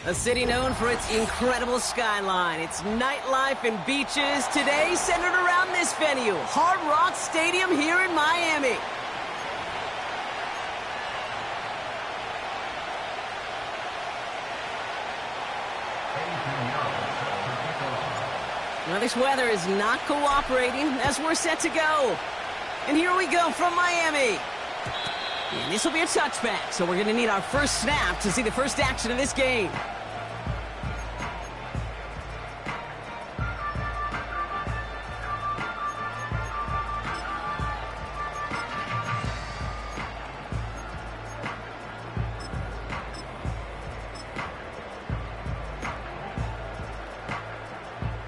A city known for its incredible skyline, its nightlife and beaches, today centered around this venue, Hard Rock Stadium here in Miami. Now this weather is not cooperating as we're set to go. And here we go from Miami. And this will be a touchback, so we're going to need our first snap to see the first action of this game.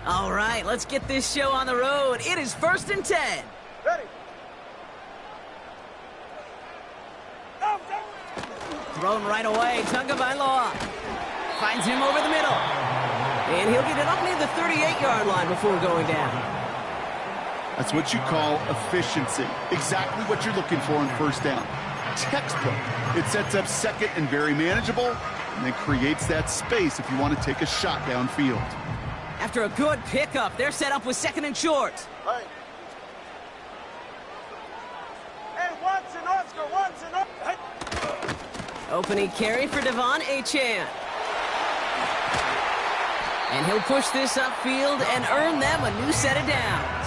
All right, let's get this show on the road. It is 1st and 10. Ready. Thrown right away. Tagovailoa finds him over the middle. And he'll get it up near the 38-yard line before going down. That's what you call efficiency. Exactly what you're looking for in first down. Textbook. It sets up second and very manageable, and then creates that space if you want to take a shot downfield. After a good pickup, they're set up with 2nd and short. Hey, Watson, Oscar, Watson, hey. Opening carry for Devon Achane. And he'll push this upfield and earn them a new set of downs.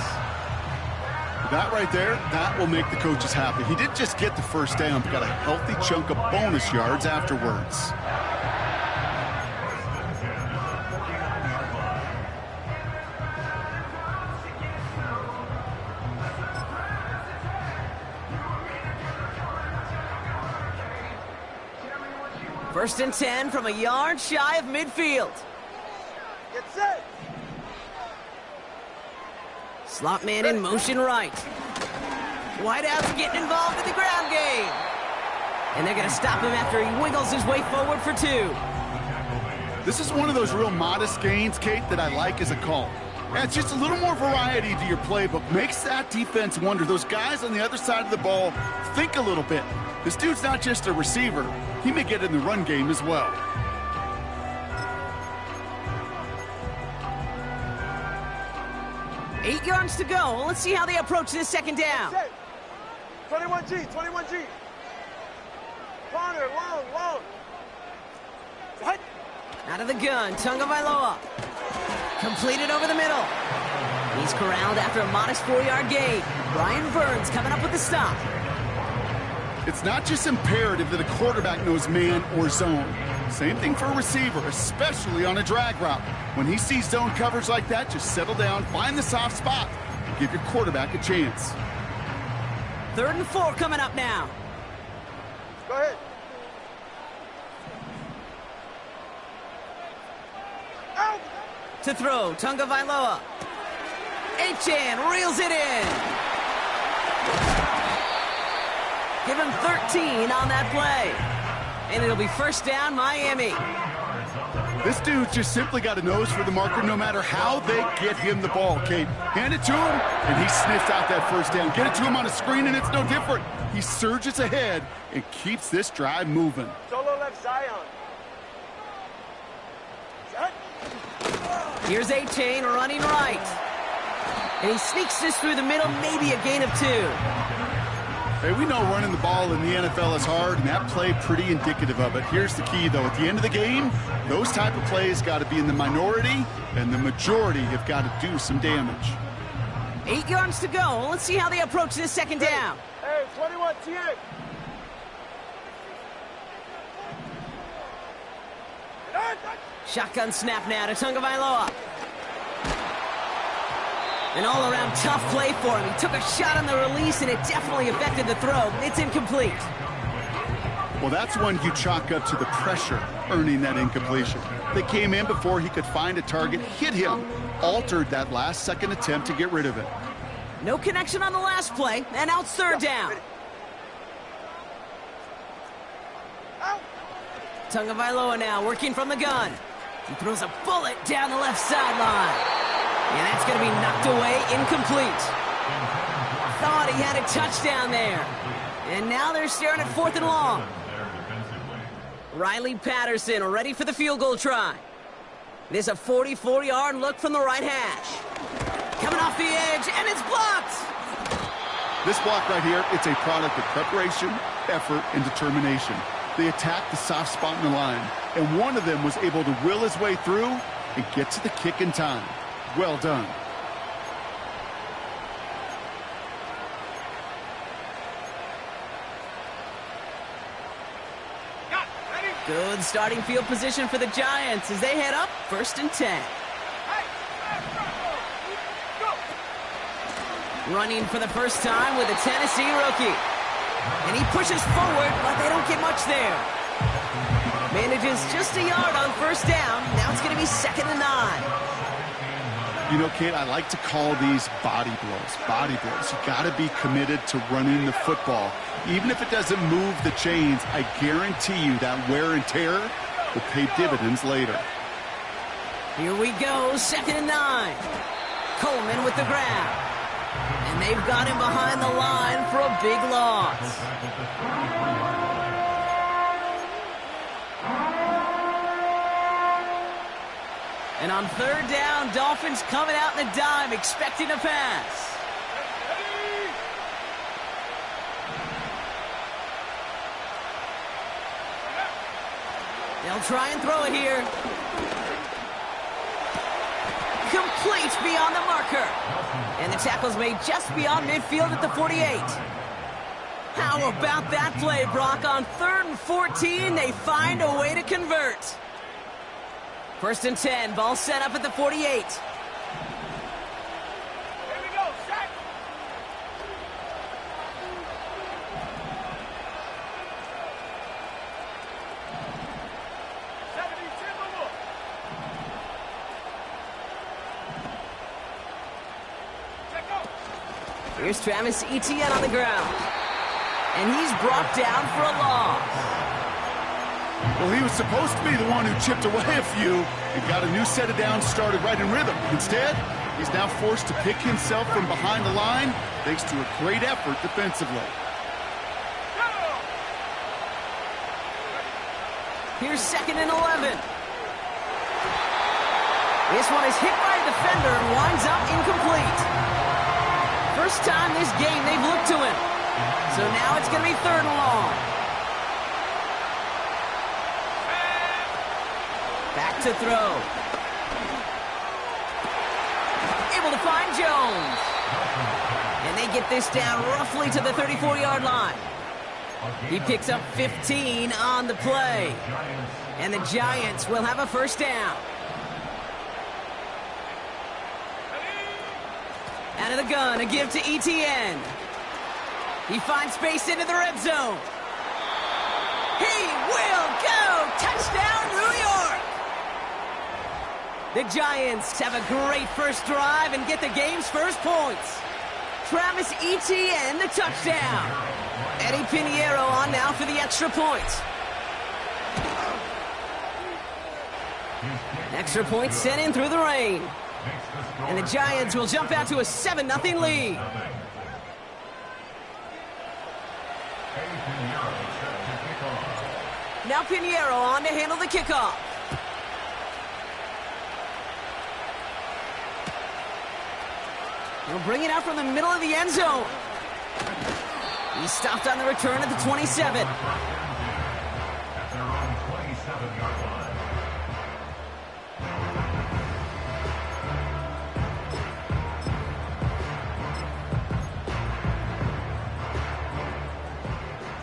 That right there, that will make the coaches happy. He didn't just get the first down, but got a healthy chunk of bonus yards afterwards. First and 10 from a yard shy of midfield. Get set. Slot man in motion right. Whiteout's getting involved in the ground game. And they're going to stop him after he wiggles his way forward for 2. This is one of those real modest gains, Kate, that I like as a call. Adds just a little more variety to your playbook. Makes that defense wonder. Those guys on the other side of the ball think a little bit. This dude's not just a receiver. He may get in the run game as well. Eight yards to go. Let's see how they approach this second down. 21G, 21G. Corner, long. Hut. Out of the gun, Tagovailoa. Completed over the middle. He's corralled after a modest 4-yard gain. Brian Burns coming up with the stop. It's not just imperative that a quarterback knows man or zone. Same thing for a receiver, especially on a drag route. When he sees zone coverage like that, just settle down, find the soft spot, and give your quarterback a chance. 3rd and 4 coming up now. Go ahead. Out. To throw, Tagovailoa. Achane reels it in. Give him 13 on that play. And it'll be first down, Miami. This dude's just simply got a nose for the marker no matter how they get him the ball, Kate. Hand it to him, and he sniffs out that first down. Get it to him on a screen, and it's no different. He surges ahead and keeps this drive moving. Solo left Zion. Here's Achane running right. And he sneaks this through the middle, maybe a gain of 2. Hey, we know running the ball in the NFL is hard, and that play pretty indicative of it. Here's the key, though. At the end of the game, those type of plays got to be in the minority, and the majority have got to do some damage. 8 yards to go. Let's see how they approach this second down. Hey, 21 TA. Shotgun snap now to Tagovailoa. An all-around tough play for him. He took a shot on the release, and it definitely affected the throw. It's incomplete. Well, that's one you chalk up to the pressure earning that incompletion. They came in before he could find a target, hit him, altered that last-second attempt to get rid of it. No connection on the last play, and now it's 3rd down. Tagovailoa now working from the gun. He throws a bullet down the left sideline. And that's going to be knocked away, incomplete. Thought he had a touchdown there. And now they're staring at 4th and long. Riley Patterson ready for the field goal try. There's a 44-yard look from the right hash. Coming off the edge, and it's blocked! This block right here, it's a product of preparation, effort, and determination. They attacked the soft spot in the line, and one of them was able to will his way through and get to the kick in time. Well done. Good starting field position for the Giants as they head up 1st and 10. Running for the first time with a Tennessee rookie. And he pushes forward, but they don't get much there. Manages just a yard on 1st down. Now it's going to be 2nd and 9. You know, Kate, I like to call these body blows. Body blows. You got to be committed to running the football. Even if it doesn't move the chains, I guarantee you that wear and tear will pay dividends later. Here we go, 2nd and 9. Coleman with the grab. And they've got him behind the line for a big loss. And on 3rd down, Dolphins coming out in a dime, expecting a pass. They'll try and throw it here. Complete beyond the marker. And the tackle's made just beyond midfield at the 48. How about that play, Brock? On 3rd and 14, they find a way to convert. 1st and 10, ball set up at the 48. Here we go, set. Here's Travis Etienne on the ground. And he's brought down for a loss. Well, he was supposed to be the one who chipped away a few and got a new set of downs started right in rhythm. Instead, he's now forced to pick himself from behind the line thanks to a great effort defensively. Here's 2nd and 11. This one is hit by a defender and winds up incomplete. First time this game they've looked to him. So now it's going to be 3rd and long. Back to throw. Able to find Jones. And they get this down roughly to the 34-yard line. He picks up 15 on the play. And the Giants will have a 1st down. Out of the gun, a give to Etienne. He finds space into the red zone. He will go! Touchdown, New York! The Giants have a great first drive and get the game's first points. Travis Etienne, the touchdown. Eddie Pinheiro on now for the extra point. Extra point sent in through the rain. And the Giants will jump out to a 7-0 lead. Now Pinheiro on to handle the kickoff. He'll bring it out from the middle of the end zone. He stopped on the return at the 27.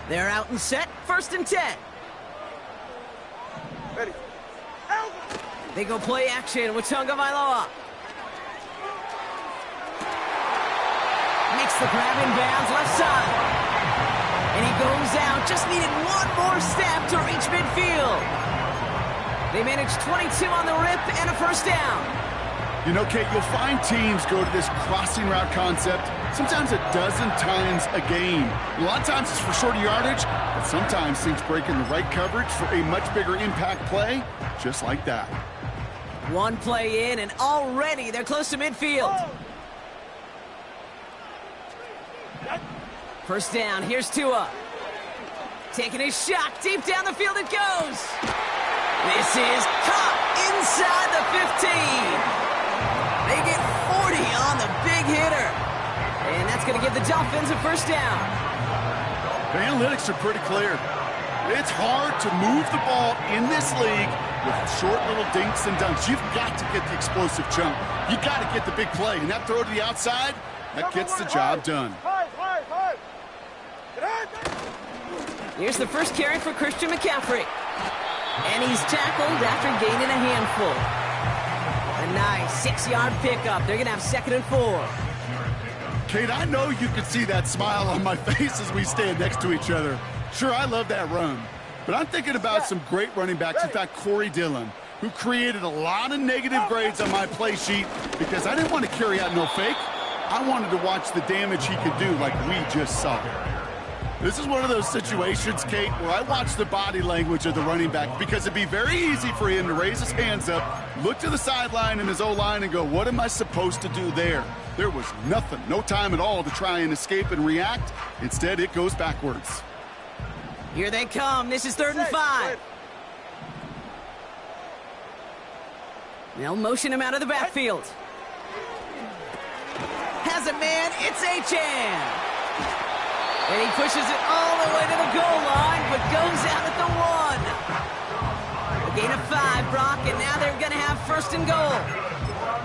They're out and set, 1st and 10. Ready. They go play action with Tagovailoa. Makes the grab in bounds left side. And he goes out, just needed one more step to reach midfield. They managed 22 on the rip and a 1st down. You know, Kate, you'll find teams go to this crossing route concept sometimes a dozen times a game. A lot of times it's for shorter yardage, but sometimes things break in the right coverage for a much bigger impact play, just like that. One play in, and already they're close to midfield. 1st down, here's Tua. Taking a shot. Deep down the field it goes. This is caught inside the 15. They get 40 on the big hitter. And that's going to give the Dolphins a first down. The analytics are pretty clear. It's hard to move the ball in this league with short little dinks and dunks. You've got to get the explosive chunk. You got to get the big play. And that throw to the outside, that gets the job done. Here's the first carry for Christian McCaffrey. And he's tackled after gaining a handful. A nice 6-yard pickup. They're going to have 2nd and 4. Kate, I know you can see that smile on my face as we stand next to each other. Sure, I love that run. But I'm thinking about some great running backs. In fact, Corey Dillon, who created a lot of negative grades on my play sheet because I didn't want to carry out no fake. I wanted to watch the damage he could do like we just saw. This is one of those situations, Kate, where I watch the body language of the running back because it'd be very easy for him to raise his hands up, look to the sideline in his O-line and go, what am I supposed to do there? There was nothing, no time at all to try and escape and react. Instead, it goes backwards. Here they come. This is 3rd and 5. They'll motion him out of the backfield. Has a man. It's Achane. And he pushes it all the way to the goal line, but goes out at the 1. A gain of 5, Brock, and now they're going to have 1st and goal.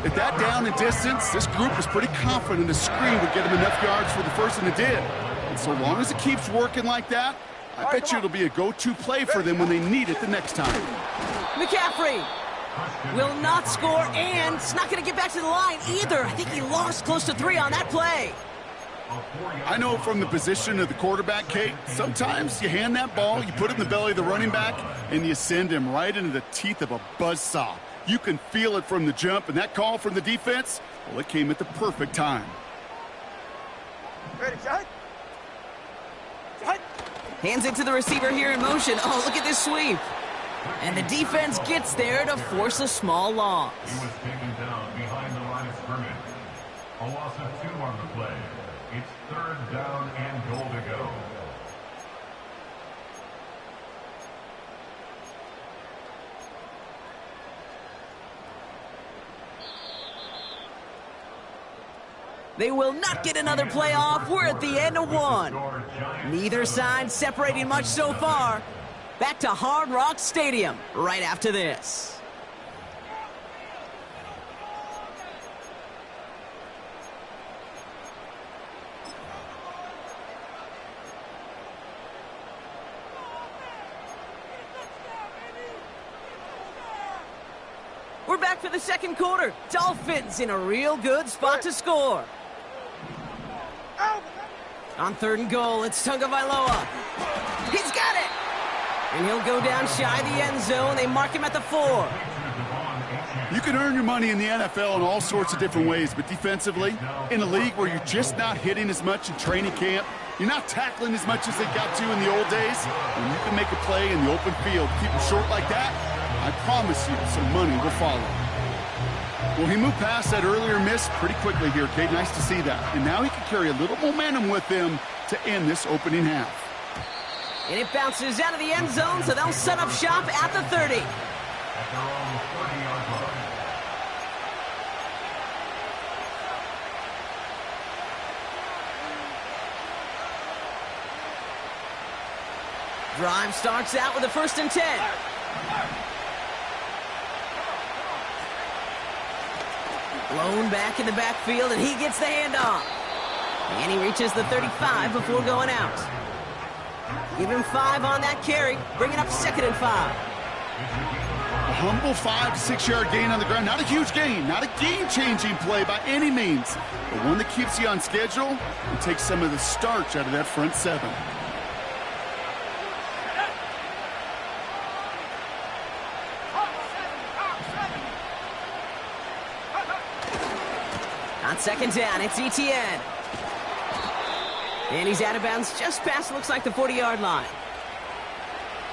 At that down and distance, this group was pretty confident the screen would get him enough yards for the 1st, and it did. And so long as it keeps working like that, I bet you it'll be a go-to play for them when they need it the next time. McCaffrey will not score, and it's not going to get back to the line either. I think he lost close to 3 on that play. I know from the position of the quarterback, Kate, sometimes you hand that ball, you put it in the belly of the running back, and you send him right into the teeth of a buzzsaw. You can feel it from the jump, and that call from the defense, well, it came at the perfect time. Ready, shot. Shot. Hands it to the receiver here in motion. Oh, look at this sweep. And the defense gets there to force a small loss. He was taken down behind the line of scrimmage. A loss of 2 on the play. It's 3rd down and goal to go. They will not get another play off. We're at the end of 1. Neither side separating much so far. Back to Hard Rock Stadium right after this. We're back for the 2nd quarter. Dolphins in a real good spot to score. On 3rd and goal, it's Tagovailoa. He's got it! And he'll go down shy of the end zone. They mark him at the 4. You can earn your money in the NFL in all sorts of different ways, but defensively, in a league where you're just not hitting as much in training camp, you're not tackling as much as they got to in the old days, and you can make a play in the open field, keep it short like that, I promise you some money will follow. Well, he moved past that earlier miss pretty quickly here, Kate. Nice to see that. And now he can carry a little momentum with him to end this opening half. And it bounces out of the end zone, so they'll set up shop at the 30. At their own 30-yard line. Drive starts out with a 1st and 10. Blown back in the backfield, and he gets the handoff. And he reaches the 35 before going out. Give him 5 on that carry, bringing up 2nd and 5. A humble 5 to 6 yard gain on the ground. Not a huge gain, not a game-changing play by any means, but one that keeps you on schedule and takes some of the starch out of that front 7. On 2nd down, it's Etienne. And he's out of bounds just past, looks like, the 40-yard line.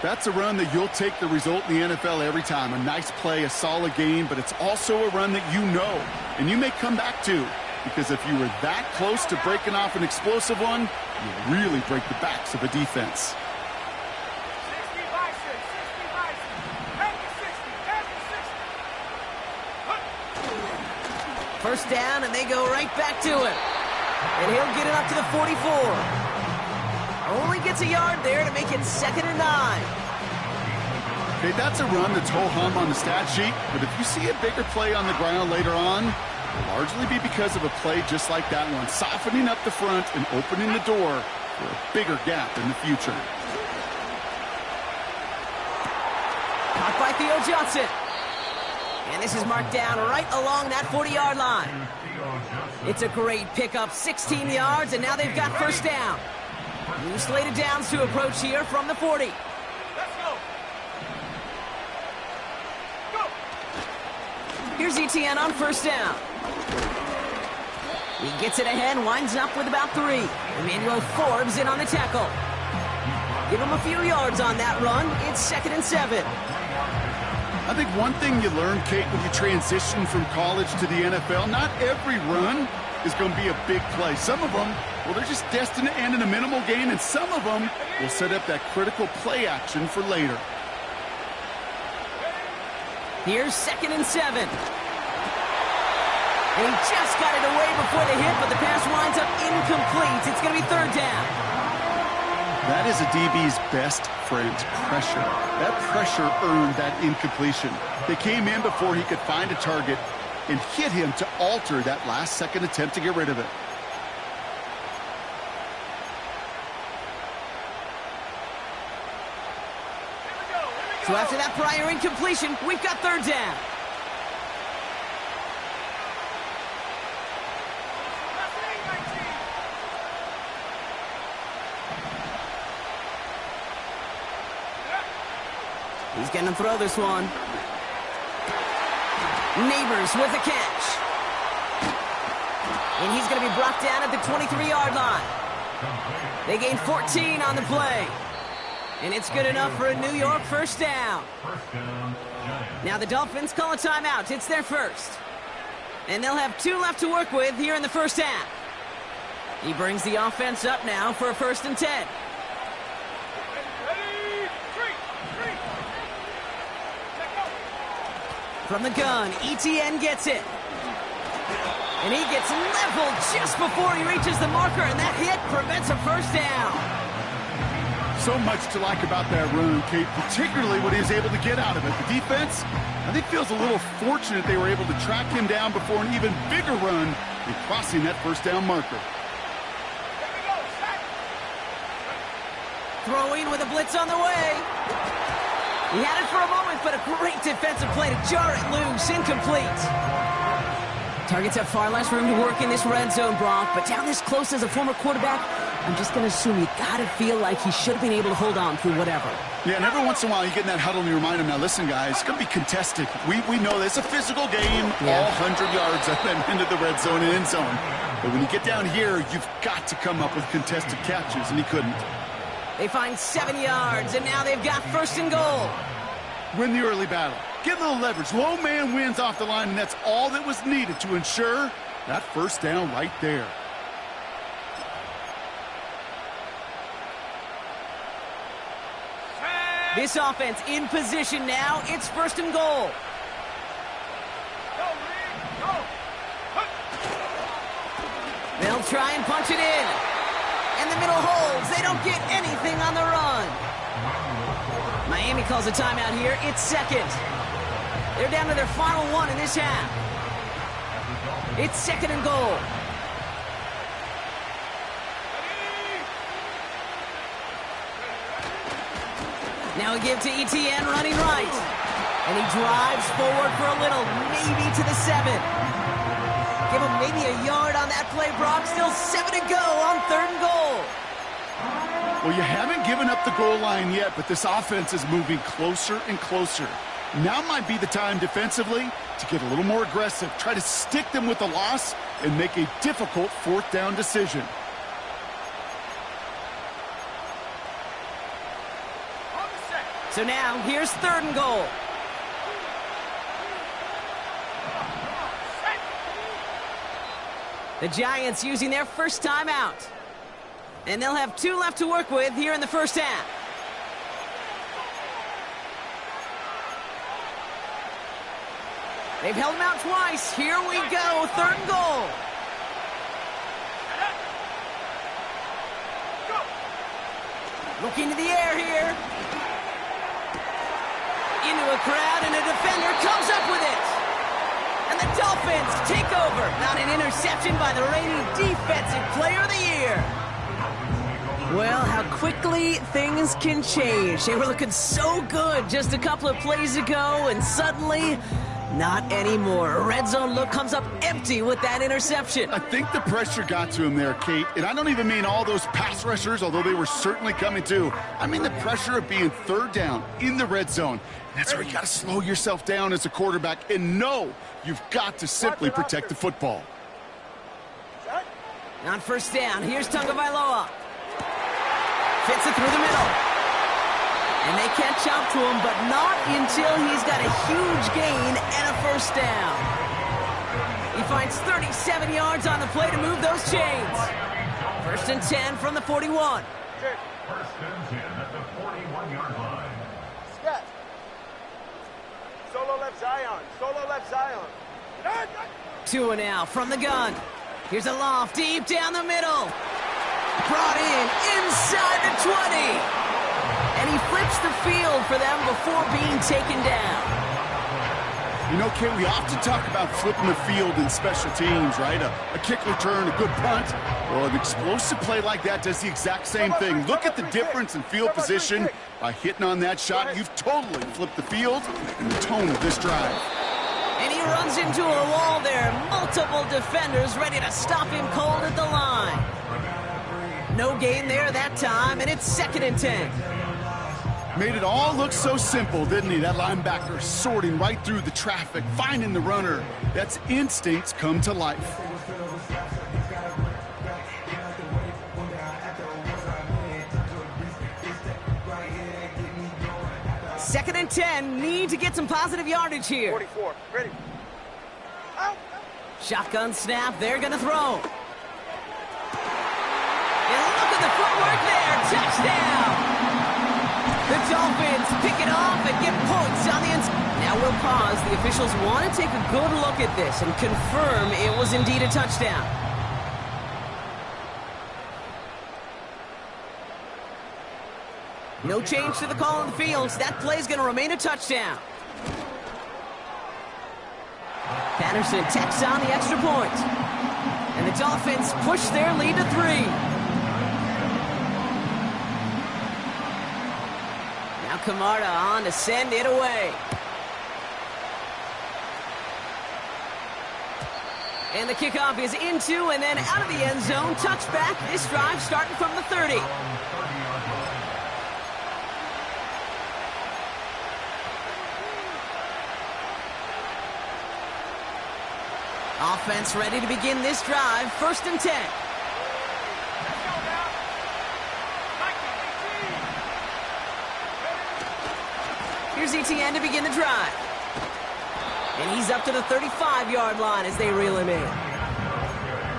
That's a run that you'll take the result in the NFL every time. A nice play, a solid game, but it's also a run that you know and you may come back to, because if you were that close to breaking off an explosive one, you really break the backs of a defense. First down, and they go right back to it. And he'll get it up to the 44. Only gets a yard there to make it 2nd and 9. Okay, that's a run that's ho-hum on the stat sheet, but if you see a bigger play on the ground later on, it'll largely be because of a play just like that one, softening up the front and opening the door for a bigger gap in the future. Caught by Theo Johnson. And this is marked down right along that 40-yard line. It's a great pickup, 16 yards, and now they've got first down. New slated downs to approach here from the 40. Let's go. Go. Here's ETN on first down. He gets it ahead, winds up with about 3. Emmanuel Forbes in on the tackle. Give him a few yards on that run. It's 2nd and 7. I think one thing you learn, Kate, when you transition from college to the NFL, not every run is going to be a big play. Some of them, well, they're just destined to end in a minimal gain, and some of them will set up that critical play action for later. Here's 2nd and 7. And he just got it away before the hit, but the pass winds up incomplete. It's going to be 3rd down. That is a DB's best friend, pressure. That pressure earned that incompletion. They came in before he could find a target and hit him to alter that last-second attempt to get rid of it. So after that prior incompletion, we've got 3rd down. He's going to throw this one. Neighbors with the catch. And he's going to be brought down at the 23-yard line. They gain 14 on the play. And it's good enough for a New York first down. Now the Dolphins call a timeout. It's their first. And they'll have 2 left to work with here in the first half. He brings the offense up now for a 1st and 10. From the gun, ETN gets it. And he gets leveled just before he reaches the marker, and that hit prevents a first down. So much to like about that run, Kate, particularly what he was able to get out of it. The defense, I think, feels a little fortunate they were able to track him down before an even bigger run in crossing that first down marker. Throwing with a blitz on the way. He had it for a moment, but a great defensive play to jar it loose. Incomplete. Targets have far less room to work in this red zone, Brock, but down this close as a former quarterback, I'm just going to assume you got to feel like he should have been able to hold on through whatever. Yeah, and every once in a while you get in that huddle and you remind him, now listen, guys, it's going to be contested. We know this. It's a physical game, all 100 yards and then into the red zone and end zone. But when you get down here, you've got to come up with contested catches, and he couldn't. They find 7 yards, and now they've got 1st and goal. Win the early battle. Get a little leverage. Low man wins off the line, and that's all that was needed to ensure that first down right there. This offense in position now. It's 1st and goal. They'll try and punch it in. And the middle holds. They don't get anything on the run. Miami calls a timeout here. It's 2nd. They're down to their final 1 in this half. It's 2nd and goal. Now a give to ETN running right. And he drives forward for a little, maybe to the 7. Give him maybe a yard on that play, Brock. Still 7 to go on 3rd and goal. Well, you haven't given up the goal line yet, but this offense is moving closer and closer. Now might be the time defensively to get a little more aggressive. Try to stick them with the loss and make a difficult 4th down decision. So now, here's 3rd and goal. The Giants using their first timeout. And they'll have 2 left to work with here in the first half. They've held him out twice. Here we go, 3rd and goal. Looking to the air here. Into a crowd, and a defender comes up with it. And the Dolphins take over. Not an interception by the reigning Defensive Player of the Year. Well, how quickly things can change. They were looking so good just a couple of plays ago, and suddenly, not anymore. A red zone look comes up empty with that interception. I think the pressure got to him there, Kate. And I don't even mean all those pass rushers, although they were certainly coming too. I mean the pressure of being 3rd down in the red zone. That's where you got to slow yourself down as a quarterback and know you've got to simply protect the football. On 1st down, here's Tagovailoa. Fits it through the middle. And they catch up to him, but not until he's got a huge gain and a 1st down. He finds 37 yards on the play to move those chains. 1st and 10 from the 41. 1st and 10 at the 41-yard line. Scott. Solo left Zion. Solo left Zion. 2 and out from the gun. Here's a loft deep down the middle. Brought in inside the 20. And he flips the field for them before being taken down. You know, Kate, we often talk about flipping the field in special teams, right? A kick return, a good punt. Well, an explosive play like that does the exact same thing. Look at the difference in field position. By hitting on that shot, you've totally flipped the field and the tone of this drive. And he runs into a wall there. Multiple defenders ready to stop him cold at the line. No gain there that time, and it's 2nd and 10. Made it all look so simple, didn't he? That linebacker sorting right through the traffic, finding the runner. That's instincts come to life. Second and 10, need to get some positive yardage here. 44, ready. Out. Shotgun snap, they're gonna throw. And look at the footwork there, touchdown! The Dolphins pick it off and get points on the inside. Now we'll pause. The officials want to take a good look at this and confirm it was indeed a touchdown. No change to the call on the field. That play is going to remain a touchdown. Patterson tacks on the extra point. And the Dolphins push their lead to 3. Now Camarda on to send it away. And the kickoff is into and then out of the end zone. Touchback. This drive starting from the 30. Offense ready to begin this drive. 1st and 10. Here's ETN to begin the drive. And he's up to the 35-yard line as they reel him in.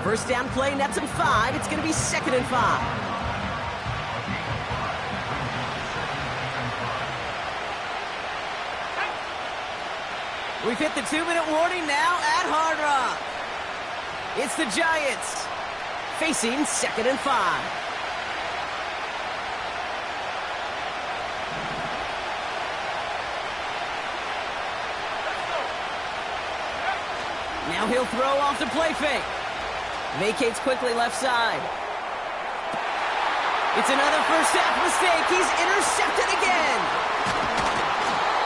1st down play, nets him 5. It's going to be 2nd and 5. We've hit the 2-minute warning now at Hard Rock. It's the Giants facing 2nd and 5. Now he'll throw off the play fake. Vacates quickly left side. It's another first half mistake. He's intercepted again.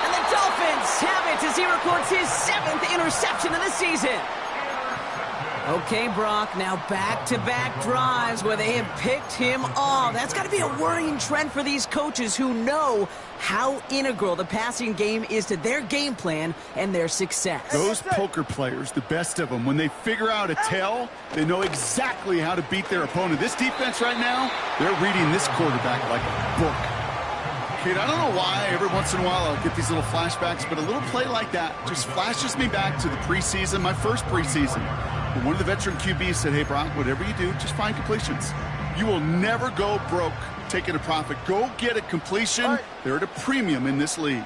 And the Dolphins have it as he records his 7th interception of the season. Okay, Brock, now back-to-back drives where they have picked him off. That's got to be a worrying trend for these coaches who know how integral the passing game is to their game plan and their success. Those poker players, the best of them, when they figure out a tell, they know exactly how to beat their opponent. This defense right now, they're reading this quarterback like a book. Kid, I don't know why every once in a while I'll get these little flashbacks, but a little play like that just flashes me back to the preseason, my first preseason. One of the veteran QBs said, hey, Brock, whatever you do, just find completions. You will never go broke taking a profit. Go get a completion. They're at a premium in this league.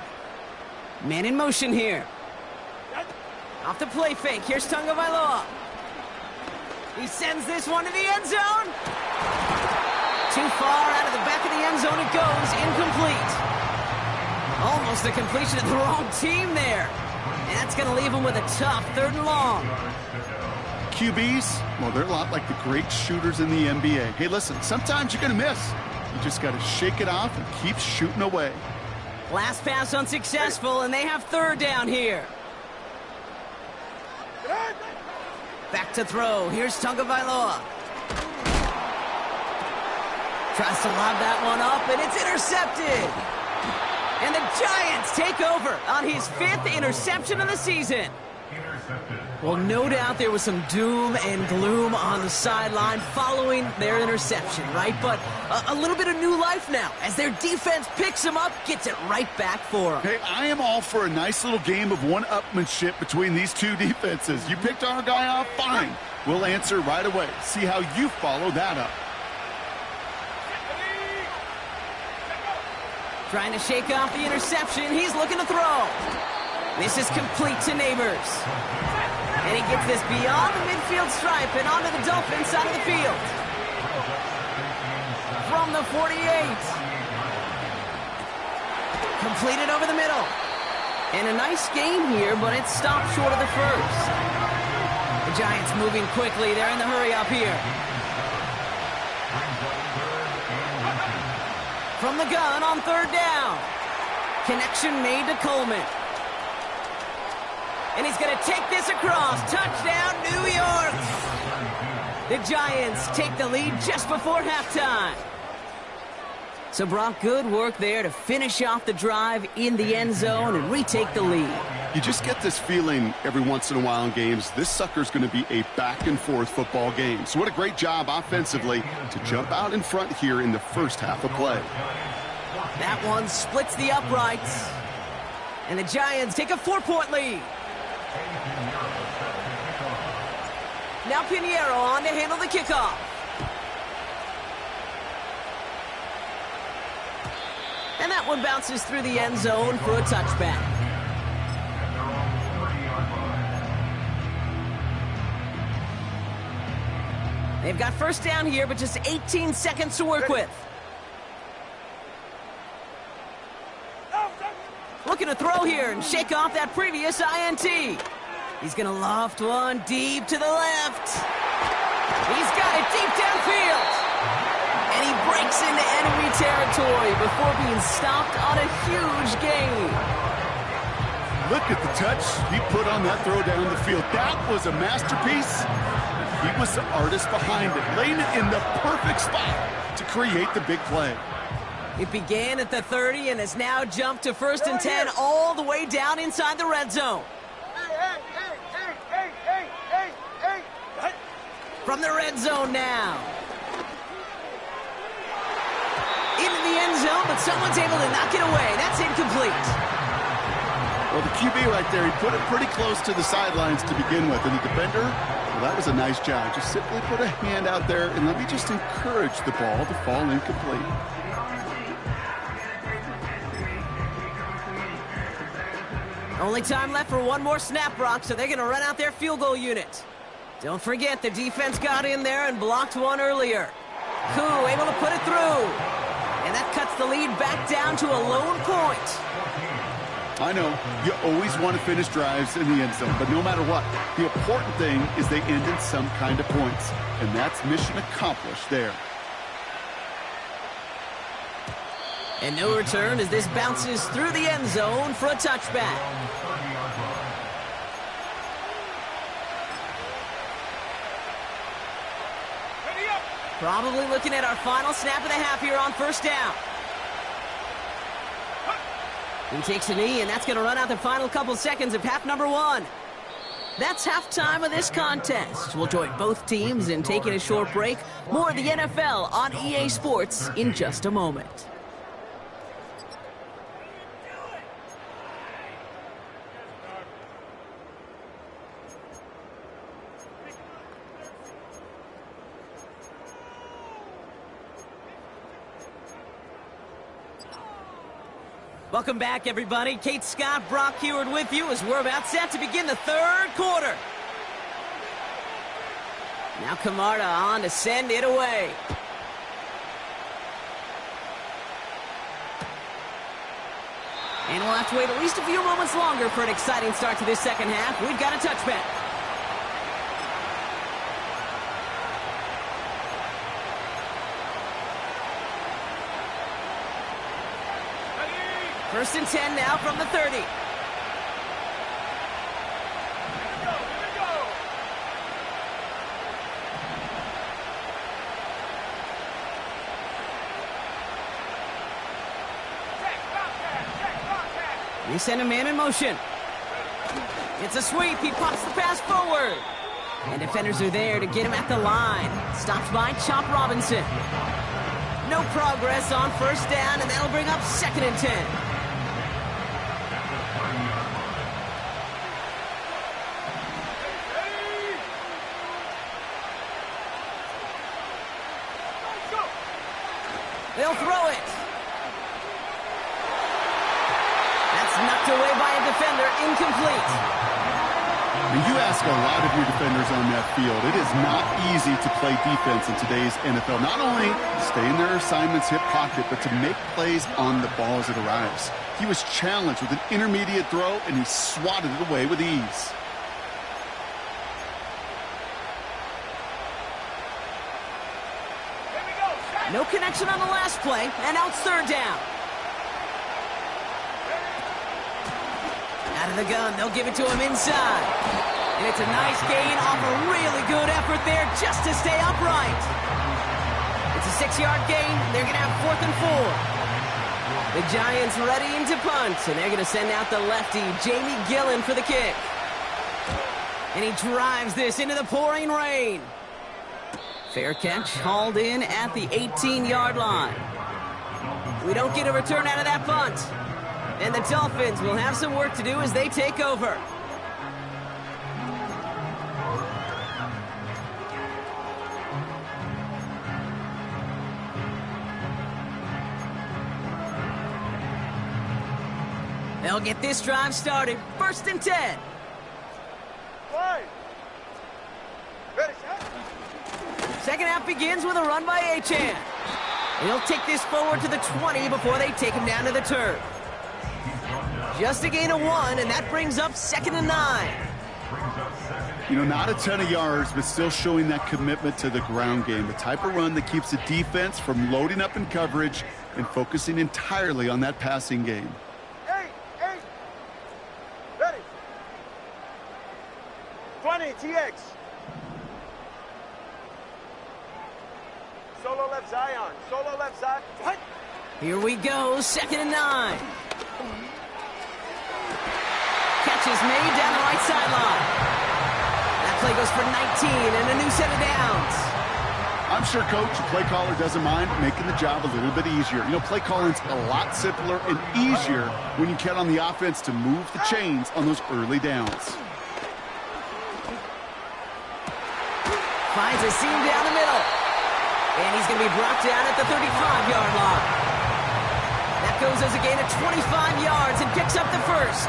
Man in motion here. Off the play fake. Here's Tagovailoa. He sends this one to the end zone. Too far out of the back of the end zone it goes. Incomplete. Almost the completion of the wrong team there. And that's going to leave him with a tough 3rd and long. QBs, well, they're a lot like the great shooters in the NBA. Hey, listen, sometimes you're going to miss. You just got to shake it off and keep shooting away. Last pass unsuccessful, and they have 3rd down here. Back to throw. Here's Tagovailoa. Tries to lob that one up, and it's intercepted. And the Giants take over on his 5th interception of the season. Well, no doubt there was some doom and gloom on the sideline following their interception, right? But a little bit of new life now as their defense picks them up, gets it right back for them. Hey, I am all for a nice little game of one-upmanship between these two defenses. You picked our guy off, fine. We'll answer right away. See how you follow that up. Trying to shake off the interception. He's looking to throw. This is complete to Neighbors. And he gets this beyond the midfield stripe and onto the Dolphins side of the field. From the 48. Completed over the middle. And a nice gain here, but it stopped short of the 1st. The Giants moving quickly. They're in the hurry up here. From the gun on 3rd down. Connection made to Coleman. And he's going to take this across. Touchdown, New York. The Giants take the lead just before halftime. So, Brock, good work there to finish off the drive in the end zone and retake the lead. You just get this feeling every once in a while in games, this sucker's going to be a back-and-forth football game. So what a great job offensively to jump out in front here in the first half of play. That one splits the uprights. And the Giants take a 4-point lead. Now Pinheiro on to handle the kickoff. And that one bounces through the end zone for a touchback. They've got 1st down here, but just 18 seconds to work with. Looking to throw here and shake off that previous INT. He's going to loft one deep to the left. He's got it deep downfield. And he breaks into enemy territory before being stopped on a huge gain. Look at the touch he put on that throw down the field. That was a masterpiece. He was the artist behind it, laying it in the perfect spot to create the big play. It began at the 30 and has now jumped to 1st and 10 all the way down inside the red zone. From the red zone now. Into the end zone, but someone's able to knock it away. That's incomplete. Well, the QB right there, he put it pretty close to the sidelines to begin with. And the defender, well, that was a nice job. Just simply put a hand out there and let me just encourage the ball to fall incomplete. Only time left for one more snap, Brock, so they're going to run out their field goal unit. Don't forget, the defense got in there and blocked one earlier. Koo able to put it through. And that cuts the lead back down to a lone point. I know, you always want to finish drives in the end zone, but no matter what, the important thing is they end in some kind of points. And that's mission accomplished there. And no return as this bounces through the end zone for a touchback. Probably looking at our final snap of the half here on 1st down. He takes a knee, and that's going to run out the final couple seconds of half number 1. That's halftime of this contest. We'll join both teams in taking a short break. More of the NFL on EA Sports in just a moment. Welcome back, everybody. Kate Scott, Brock Heward with you as we're about set to begin the third quarter. Now Camarda on to send it away. And we'll have to wait at least a few moments longer for an exciting start to this second half. We've got a touchback. First and 10 now from the 30. Here we go. They send a man in motion. It's a sweep. He pops the pass forward. And defenders are there to get him at the line. Stops by Chop Robinson. No progress on first down, and that'll bring up second and 10. They'll throw it. That's knocked away by a defender, incomplete. And you ask a lot of your defenders on that field. It is not easy to play defense in today's NFL. Not only stay in their assignment's hip pocket, but to make plays on the ball as it arrives. He was challenged with an intermediate throw, and he swatted it away with ease. No connection on the last play, and out third down. Out of the gun, they'll give it to him inside. And it's a nice gain off a really good effort there just to stay upright. It's a 6-yard gain. They're going to have 4th and 4. The Giants readying to punt, and they're going to send out the lefty, Jamie Gillen, for the kick. And he drives this into the pouring rain. Fair catch, hauled in at the 18-yard line. We don't get a return out of that punt. And the Dolphins will have some work to do as they take over. They'll get this drive started. First and 10. Play. Ready, set. Second half begins with a run by Achane. He'll take this forward to the 20 before they take him down to the turf. Just a gain of 1, and that brings up 2nd and 9. You know, not a ton of yards, but still showing that commitment to the ground game. The type of run that keeps the defense from loading up in coverage and focusing entirely on that passing game. 8. Ready. 20, TX. Solo left Zion. Solo left Zion. What? Here we go, 2nd and 9. Catch is made down the right sideline. That play goes for 19 and a new set of downs. I'm sure, Coach, the play caller doesn't mind making the job a little bit easier. You know, play calling's a lot simpler and easier when you count on the offense to move the chains on those early downs. Finds a seam down the middle. And he's going to be brought down at the 35-yard line. That goes as a gain of 25 yards and picks up the first.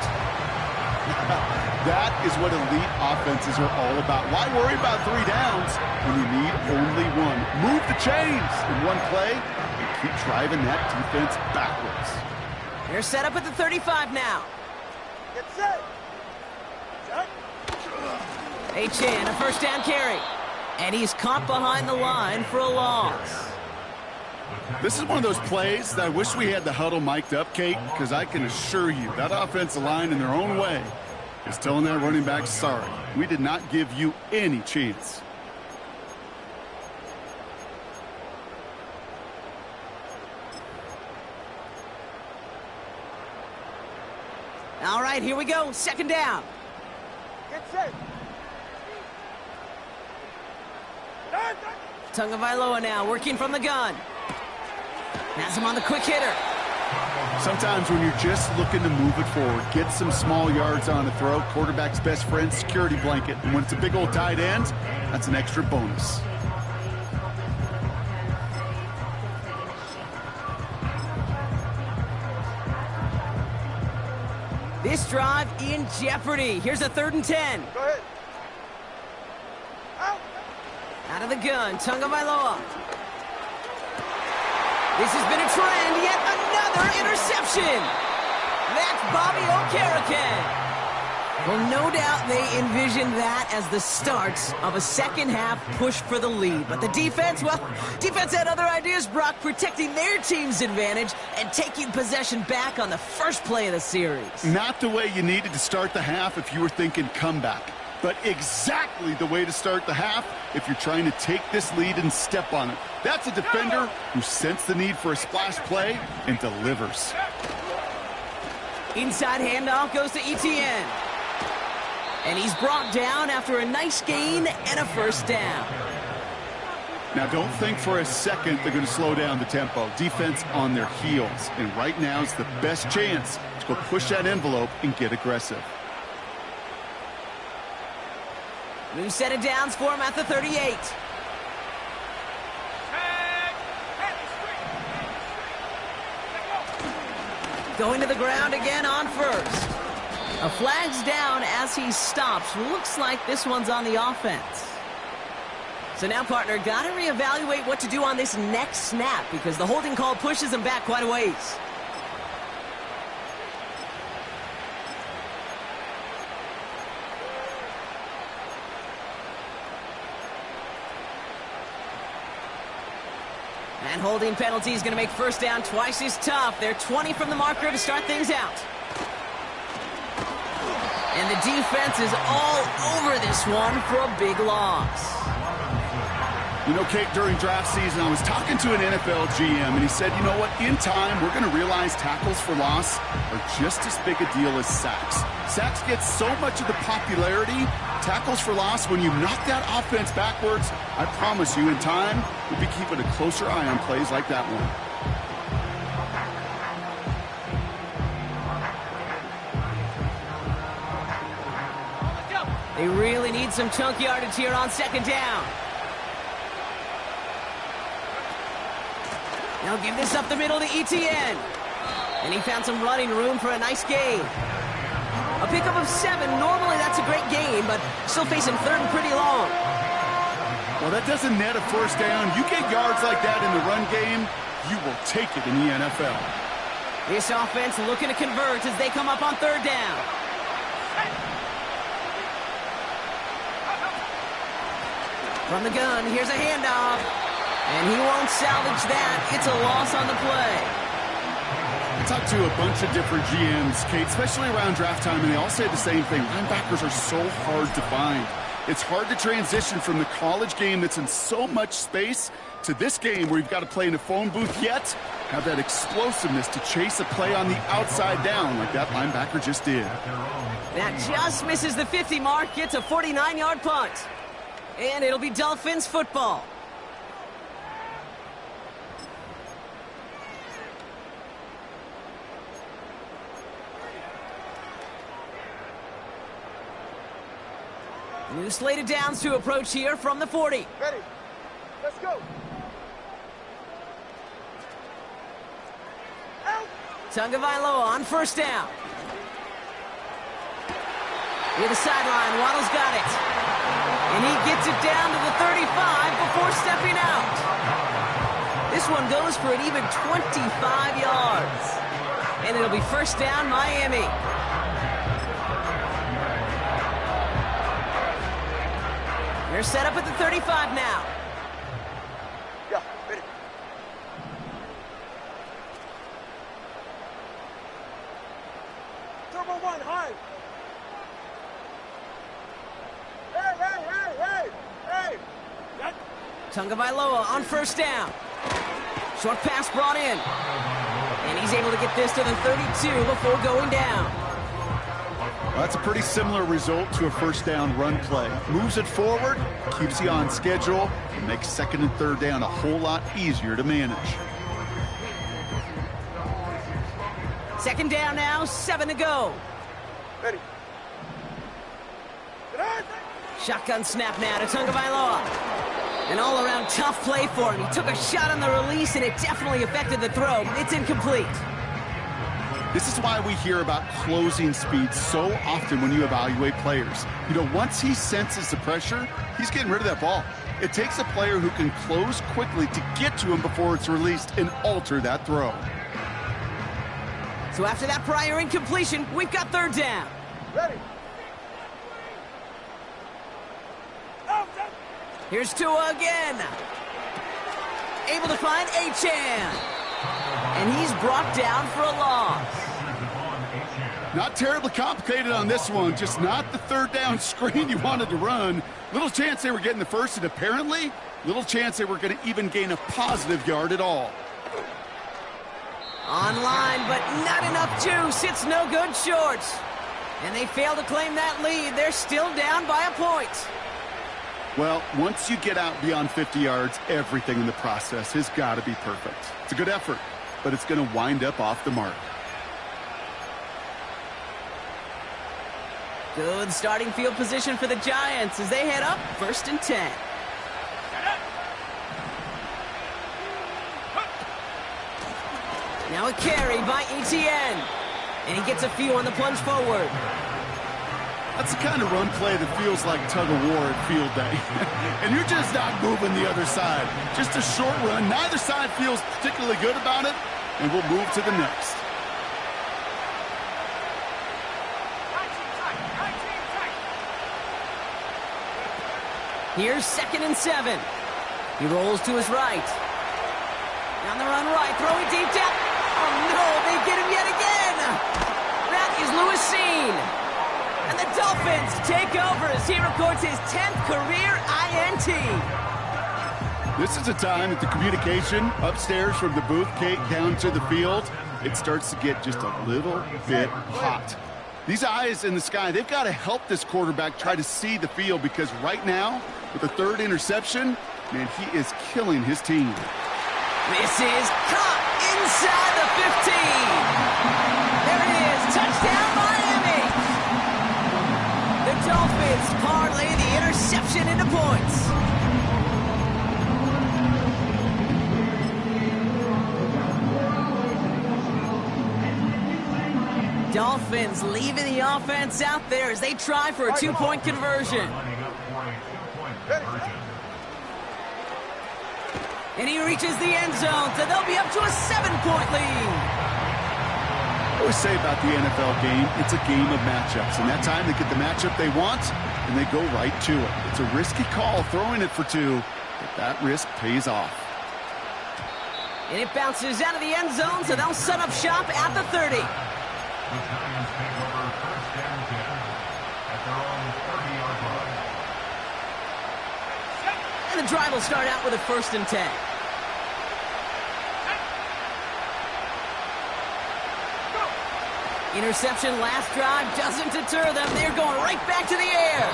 That is what elite offenses are all about. Why worry about 3 downs when you need only 1? Move the chains in one play and keep driving that defense backwards. They're set up at the 35 now. Get set. Set. Achane, a first down carry. And he's caught behind the line for a loss. This is one of those plays that I wish we had the huddle mic'd up, Kate, because I can assure you that offensive line in their own way is telling that running back, sorry, we did not give you any chance. All right, here we go. 2nd down. Get set. Tagovailoa now working from the gun. Has him on the quick hitter. Sometimes when you're just looking to move it forward, get some small yards on a throw, quarterback's best friend, security blanket. And when it's a big old tight end, that's an extra bonus. This drive in jeopardy. Here's a 3rd and 10. Go ahead. Out. Out of the gun, Tagovailoa. This has been a trend, yet another interception. That's Bobby Okereke. Well, no doubt they envisioned that as the start of a second-half push for the lead. But the defense, well, defense had other ideas, Brock, protecting their team's advantage and taking possession back on the first play of the series. Not the way you needed to start the half if you were thinking comeback, but exactly the way to start the half if you're trying to take this lead and step on it. That's a defender who sensed the need for a splash play and delivers. Inside handoff goes to Etienne. And he's brought down after a nice gain and a 1st down. Now, don't think for a second they're going to slow down the tempo. Defense on their heels. And right now is the best chance to go push that envelope and get aggressive. New set of downs for him at the 38. Going to the ground again on 1st. A flag's down as he stops. Looks like this one's on the offense. So now, partner, got to reevaluate what to do on this next snap because the holding call pushes him back quite a ways. And holding penalty is going to make 1st down twice as tough. They're 20 from the marker to start things out. And the defense is all over this one for a big loss. You know, Kate, during draft season, I was talking to an NFL GM, and he said, you know what, in time, we're going to realize tackles for loss are just as big a deal as sacks. Sacks get so much of the popularity. Tackles for loss, when you knock that offense backwards, I promise you, in time, we'll be keeping a closer eye on plays like that one. They really need some chunk yardage here on 2nd down. Now give this up the middle to Etienne. And he found some running room for a nice gain. A pickup of 7. Normally that's a great gain, but still facing 3rd and pretty long. Well, that doesn't net a 1st down. You get yards like that in the run game, you will take it in the NFL. This offense looking to convert as they come up on 3rd down. From the gun, here's a handoff. And he won't salvage that. It's a loss on the play. I talked to a bunch of different GMs, Kate, especially around draft time, and they all say the same thing. Linebackers are so hard to find. It's hard to transition from the college game that's in so much space to this game where you've got to play in a phone booth, yet have that explosiveness to chase a play on the outside down like that linebacker just did. That just misses the 50 mark. Gets a 49-yard punt. And it'll be Dolphins football. New slate of downs to approach here from the 40. Ready. Let's go. Out. Tagovailoa on 1st down. Near the sideline, Waddle's got it. And he gets it down to the 35 before stepping out. This one goes for an even 25 yards. And it'll be 1st down, Miami. They're set up at the 35 now. Yeah, ready. Turbo 1, high. Hey! Tagovailoa on 1st down. Short pass brought in. And he's able to get this to the 32 before going down. Well, that's a pretty similar result to a 1st down run play. Moves it forward, keeps you on schedule, and makes 2nd and 3rd down a whole lot easier to manage. 2nd down now, 7 to go. Ready. Shotgun snap now to Tagovailoa. An all-around tough play for him. He took a shot on the release, and it definitely affected the throw. It's incomplete. This is why we hear about closing speed so often when you evaluate players. You know, once he senses the pressure, he's getting rid of that ball. It takes a player who can close quickly to get to him before it's released and alter that throw. So after that prior incompletion, we've got third down. Ready. Here's Tua again. Able to find Achane. And he's brought down for a loss. Not terribly complicated on this one, just not the third down screen you wanted to run. Little chance they were getting the first, and apparently, little chance they were going to even gain a positive yard at all. Online, but not enough juice. It's no good short. And they fail to claim that lead. They're still down by a point. Well, once you get out beyond 50 yards, everything in the process has got to be perfect. It's a good effort, but it's going to wind up off the mark. Good starting field position for the Giants as they head up 1st and 10. Now a carry by ETN. And he gets a few on the plunge forward. That's the kind of run play that feels like tug-of-war at field day. And you're just not moving the other side. Just a short run. Neither side feels particularly good about it, and we'll move to the next. Here's 2nd and 7. He rolls to his right. On the run right, throwing deep down. Oh no, they get him yet again. That is Lewis Seen. And the Dolphins take over as he records his 10th career INT. This is a time that the communication upstairs from the booth, Kate, down to the field, it starts to get just a little bit hot. These eyes in the sky, they've got to help this quarterback try to see the field, because right now, with the 3rd interception, man, he is killing his team. This is caught inside the 15. There it is, touchdown Miami. The Dolphins parlay the interception into points. Dolphins leaving the offense out there as they try for a 2-point conversion. And he reaches the end zone, so they'll be up to a 7-point lead. I always say about the NFL game, it's a game of matchups. And that time they get the matchup they want, and they go right to it. It's a risky call throwing it for 2, but that risk pays off. And it bounces out of the end zone, so they'll set up shop at the 30. The Giants take over 1st and 10 at their own 30-yard line. And the drive will start out with a 1st and 10. Interception last drive doesn't deter them. They're going right back to the air.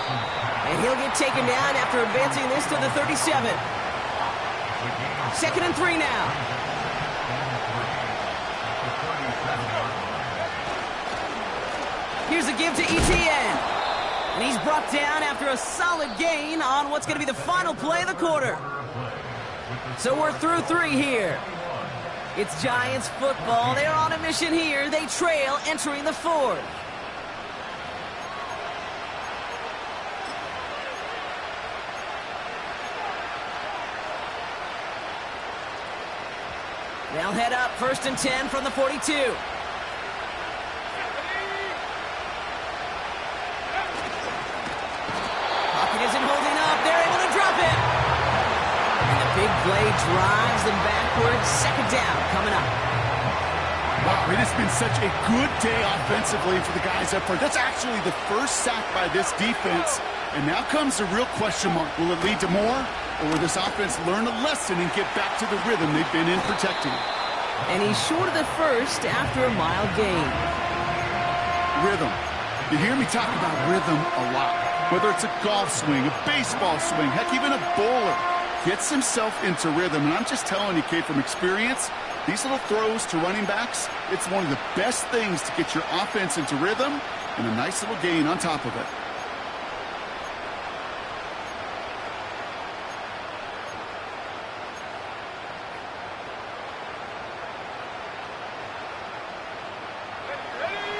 And he'll get taken down after advancing this to the 37. 2nd and 3 now. Here's a give to ETN. And he's brought down after a solid gain on what's going to be the final play of the quarter. So we're through 3 here. It's Giants football. They're on a mission here. They trail entering the 4th. They'll head up 1st and 10 from the 42. Pocket isn't holding up. They're able to drop it. And the big play drives them backwards. 2nd down coming up. Wow, it has been such a good day offensively for the guys up front. That's actually the first sack by this defense. And now comes the real question mark. Will it lead to more? Or will this offense learn a lesson and get back to the rhythm they've been in protecting? And he's short of the first after a mild gain. Rhythm. You hear me talk about rhythm a lot. Whether it's a golf swing, a baseball swing, heck, even a bowler gets himself into rhythm. And I'm just telling you, Kate, from experience, these little throws to running backs, it's one of the best things to get your offense into rhythm and a nice little gain on top of it.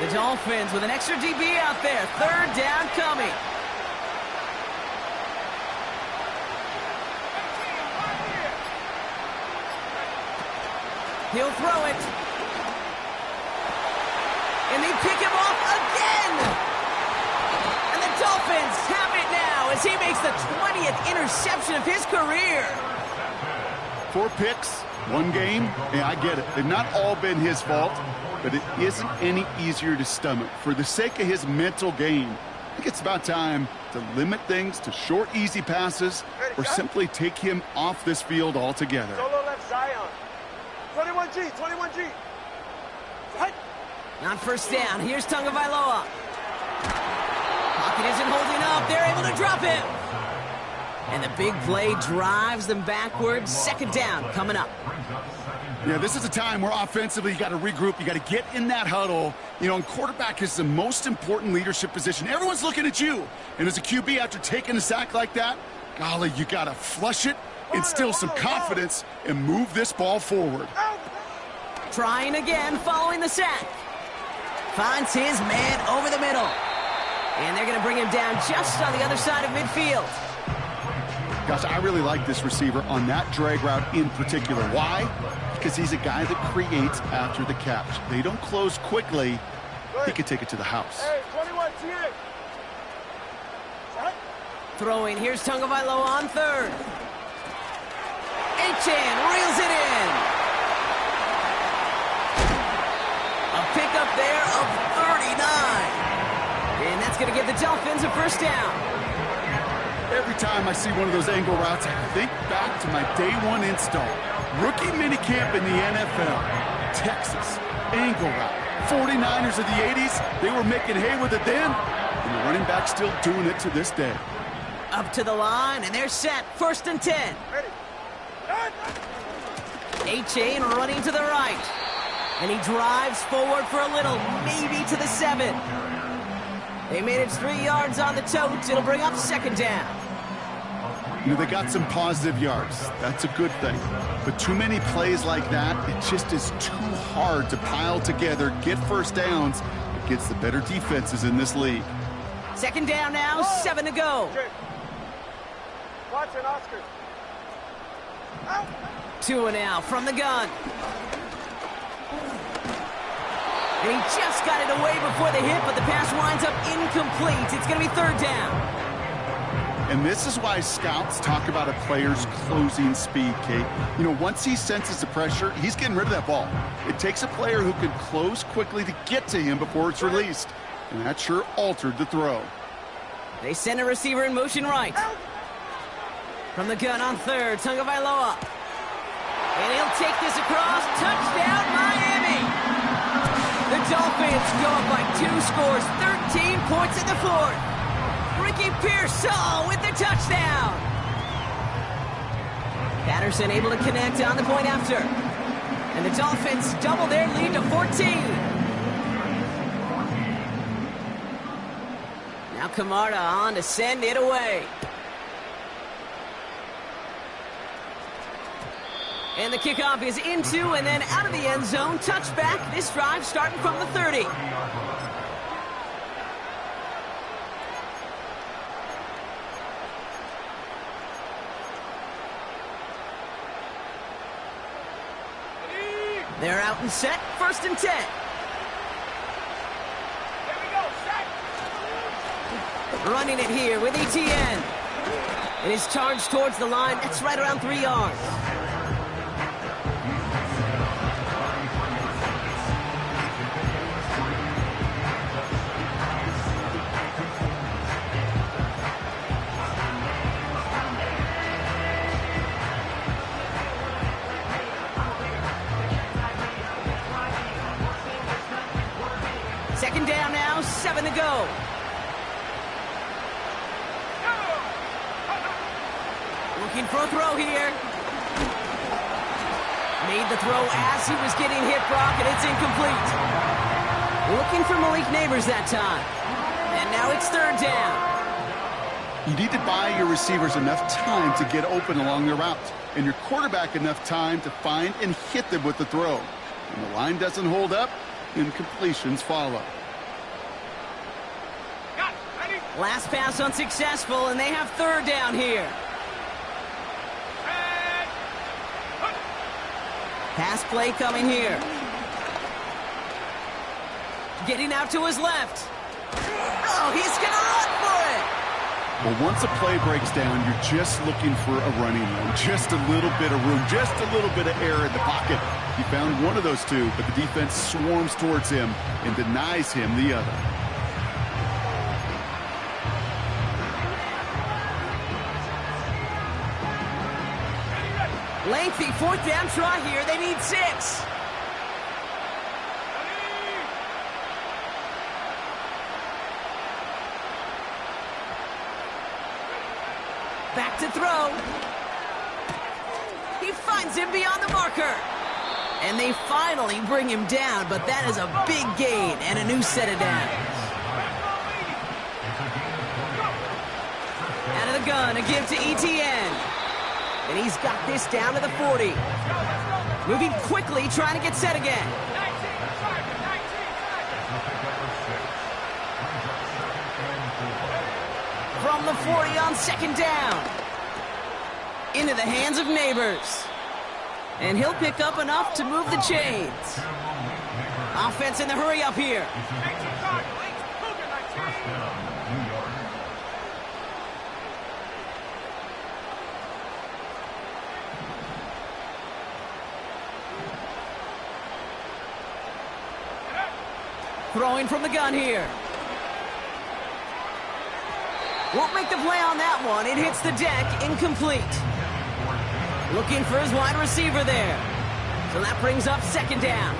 The Dolphins with an extra DB out there. Third down coming. He'll throw it. And they pick him off again. And the Dolphins have it now as he makes the 20th interception of his career. 4 picks, 1 game. Yeah, I get it. They've not all been his fault, but it isn't any easier to stomach. For the sake of his mental game, I think it's about time to limit things to short, easy passes or simply take him off this field altogether. Solo left Zion. 21G, 21G. Hey. On first down, here's Tagovailoa. Pocket isn't holding up. They're able to drop him. And the big play drives them backwards. Second down coming up. Yeah, this is a time where offensively you got to regroup. You got to get in that huddle. You know, and quarterback is the most important leadership position. Everyone's looking at you. And as a QB, after taking a sack like that, golly, you got to flush it, instill some confidence, and move this ball forward. Trying again following the sack. Finds his man over the middle. And they're going to bring him down just on the other side of midfield. Gosh, I really like this receiver on that drag route in particular. Why? Because he's a guy that creates after the catch. They don't close quickly. He could take it to the house. Hey, 21 TA. Throwing, here's Tagovailoa on third. Achane reels it in. A pickup there of 39. And that's going to give the Dolphins a first down. Every time I see one of those angle routes, I think back to my day 1 install. Rookie minicamp in the NFL. Texas, angle route. 49ers of the 80s, they were making hay with it then. And the running back still doing it to this day. Up to the line, and they're set. First and 10. Ready. Achane running to the right. And he drives forward for a little, maybe to the 7. They made it 3 yards on the totes. It'll bring up second down. You know, they got some positive yards. That's a good thing. But too many plays like that, it just is too hard to pile together, get first downs against the better defenses in this league. Second down now, 7 to go. Okay. Watson, Oscar. Out. 2 and out from the gun. And he just got it away before the hit, but the pass winds up incomplete. It's going to be third down. And this is why scouts talk about a player's closing speed, Kate. You know, once he senses the pressure, he's getting rid of that ball. It takes a player who can close quickly to get to him before it's released. And that sure altered the throw. They send a receiver in motion right. From the gun on third, Tagovailoa. And he'll take this across. Touchdown, Miami! The Dolphins go up by 2 scores, 13 points in the fourth. Ricky Pearsall with the touchdown. Patterson able to connect on the point after. And the Dolphins double their lead to 14. Now Camarda on to send it away. And the kickoff is into and then out of the end zone. Touchback. This drive starting from the 30. They're out and set. First and 10. Here we go. Set. Running it here with ETN. It is charged towards the line. That's right around 3 yards. Second down now, 7 to go. Looking for a throw here. Made the throw as he was getting hit, Brock, and it's incomplete. Looking for Malik Neighbors that time. And now it's third down. You need to buy your receivers enough time to get open along their route, and your quarterback enough time to find and hit them with the throw. When the line doesn't hold up, incompletions follow. Last pass unsuccessful, and they have third down here. Pass play coming here. Getting out to his left. Oh, he's going to run for it. Well, once a play breaks down, you're just looking for a running room. Just a little bit of room, just a little bit of air in the pocket. He found one of those two, but the defense swarms towards him and denies him the other. Lengthy fourth down try here. They need 6. Back to throw. He finds him beyond the marker. And they finally bring him down, but that is a big gain and a new set of downs. Out of the gun, a give to ETN. And he's got this down to the 40. Moving quickly, trying to get set again. From the 40 on second down. Into the hands of Neighbors. And he'll pick up enough to move the chains. Offense in the hurry up here. Throwing from the gun here. Won't make the play on that one. It hits the deck, incomplete. Looking for his wide receiver there. So that brings up second down.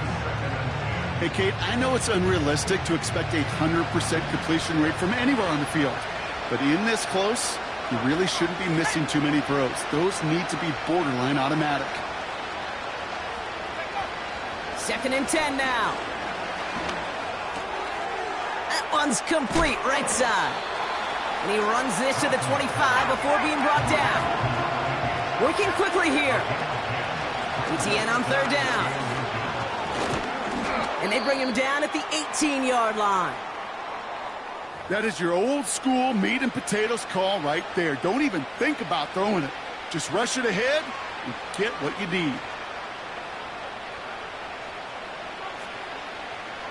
Hey, Kate, I know it's unrealistic to expect a 100% completion rate from anywhere on the field. But in this close, you really shouldn't be missing too many throws. Those need to be borderline automatic. 2nd and 10 now. That one's complete, right side. And he runs this to the 25 before being brought down. Working quickly here. ETN on third down. And they bring him down at the 18-yard line. That is your old school meat and potatoes call right there. Don't even think about throwing it. Just rush it ahead and get what you need.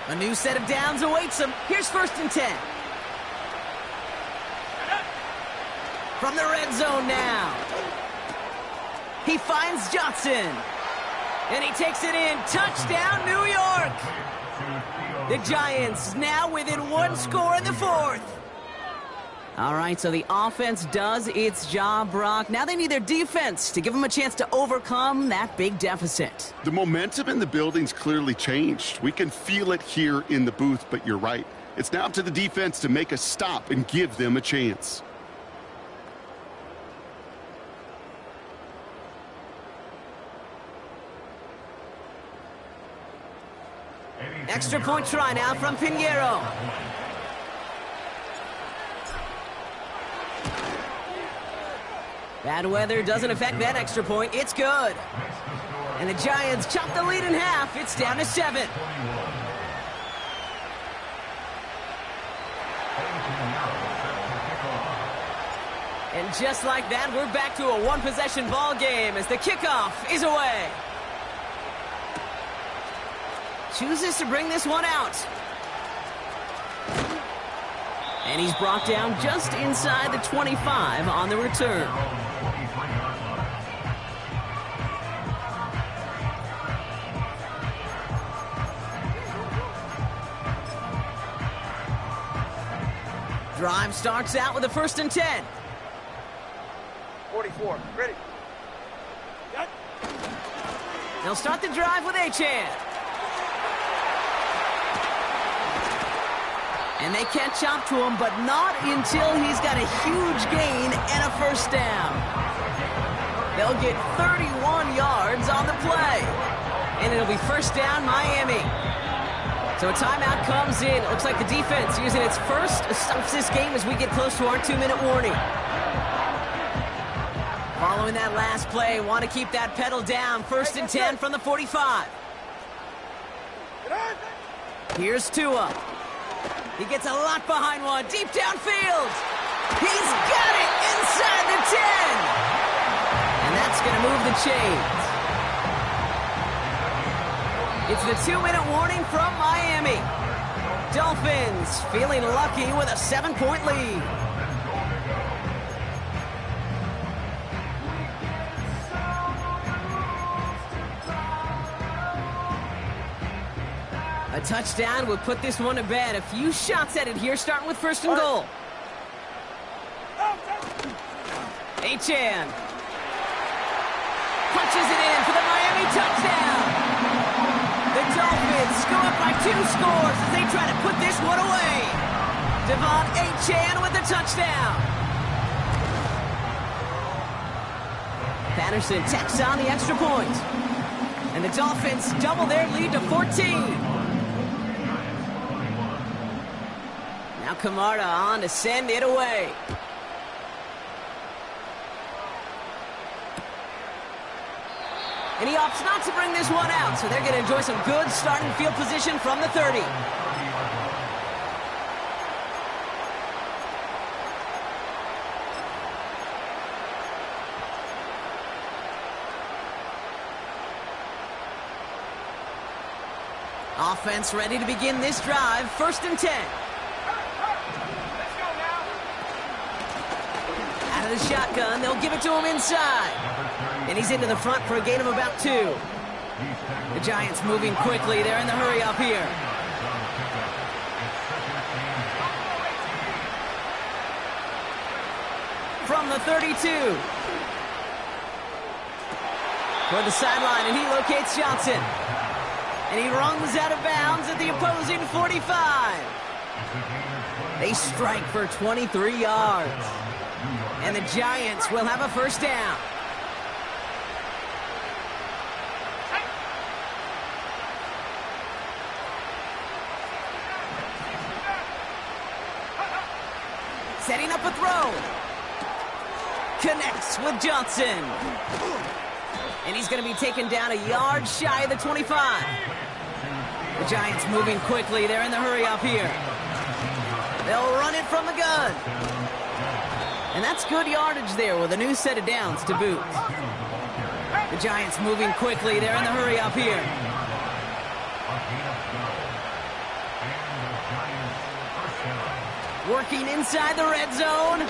A new set of downs awaits him. Here's 1st and 10. From the red zone now. He finds Johnson. And he takes it in. Touchdown, New York. The Giants now within 1 score in the 4th. All right, so the offense does its job, Brock. Now they need their defense to give them a chance to overcome that big deficit. The momentum in the building's clearly changed. We can feel it here in the booth, but you're right. It's now up to the defense to make a stop and give them a chance. Extra point try now from Pinheiro. Bad weather doesn't affect that extra point. It's good. And the Giants chop the lead in half. It's down to 7. And just like that, we're back to a one-possession ball game as the kickoff is away. Chooses to bring this one out. And he's brought down just inside the 25 on the return. Drive starts out with a 1st and 10. 44, ready. Got. They'll start the drive with Achane. And they catch up to him, but not until he's got a huge gain and a 1st down. They'll get 31 yards on the play. And it'll be 1st down, Miami. So a timeout comes in. It looks like the defense using its first stops this game as we get close to our 2-minute warning. Following that last play, want to keep that pedal down. 1st and 10 from the 45. Here's Tua. He gets a lot behind one, deep downfield. He's got it inside the 10. And that's going to move the chains. It's the 2-minute warning from Miami. Dolphins feeling lucky with a 7-point lead. A touchdown would put this one to bed. A few shots at it here, starting with 1st and goal. Achane punches it in for the Miami touchdown. The Dolphins go up by 2 scores as they try to put this one away. Devon Achane with the touchdown. Patterson tacks on the extra point. And the Dolphins double their lead to 14. Now Camarda on to send it away. And he opts not to bring this one out, so they're going to enjoy some good starting field position from the 30. Offense ready to begin this drive, 1st and 10. Out of the shotgun, they'll give it to him inside. And he's into the front for a gain of about 2. The Giants moving quickly. They're in the hurry up here. From the 32. Toward the sideline, and he locates Johnson. And he runs out of bounds at the opposing 45. They strike for 23 yards. And the Giants will have a 1st down. Setting up a throw. Connects with Johnson. And he's going to be taken down a yard shy of the 25. The Giants moving quickly. They're in the hurry up here. They'll run it from the gun. And that's good yardage there with a new set of downs to boot. The Giants moving quickly. They're in the hurry up here. Working inside the red zone.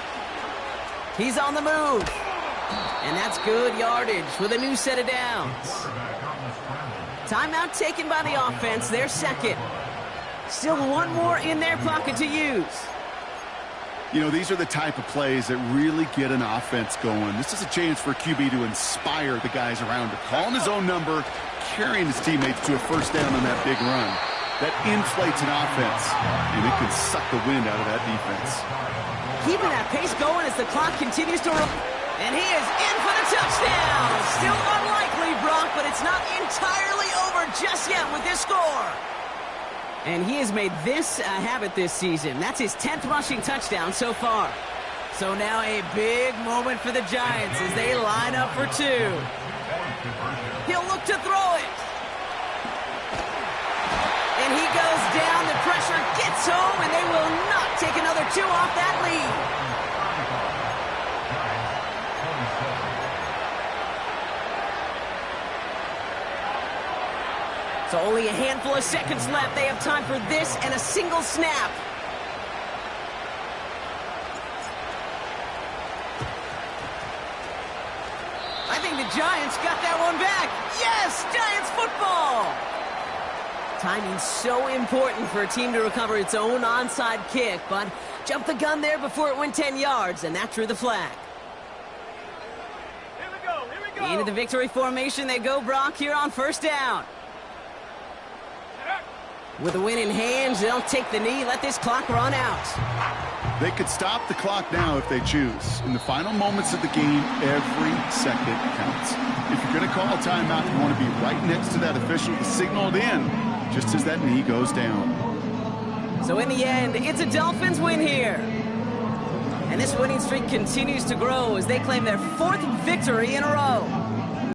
He's on the move. And that's good yardage with a new set of downs. Timeout taken by the offense, their 2nd. Still one more in their pocket to use. You know, these are the type of plays that really get an offense going. This is a chance for a QB to inspire the guys around him. Calling his own number, carrying his teammates to a 1st down on that big run. That inflates an offense, and it can suck the wind out of that defense. Keeping that pace going as the clock continues to run. And he is in for the touchdown. Still unlikely, Brock, but it's not entirely over just yet with this score. And he has made this a habit this season. That's his 10th rushing touchdown so far. So now a big moment for the Giants as they line up for 2. He'll look to throw it. And he goes down. The pressure gets home, and they will not take another 2 off that lead. So only a handful of seconds left. They have time for this and a single snap. I think the Giants got that one back. Yes, Giants football. Timing's so important for a team to recover its own onside kick, but jumped the gun there before it went 10 yards, and that drew the flag. Here we go, here we go. Into the victory formation they go, Brock, here on 1st down. With a win in hand, they'll take the knee, let this clock run out. They could stop the clock now if they choose. In the final moments of the game, every second counts. If you're going to call a timeout, you want to be right next to that official to signal it in, just as that knee goes down. So in the end, it's a Dolphins win here. And this winning streak continues to grow as they claim their 4th victory in a row.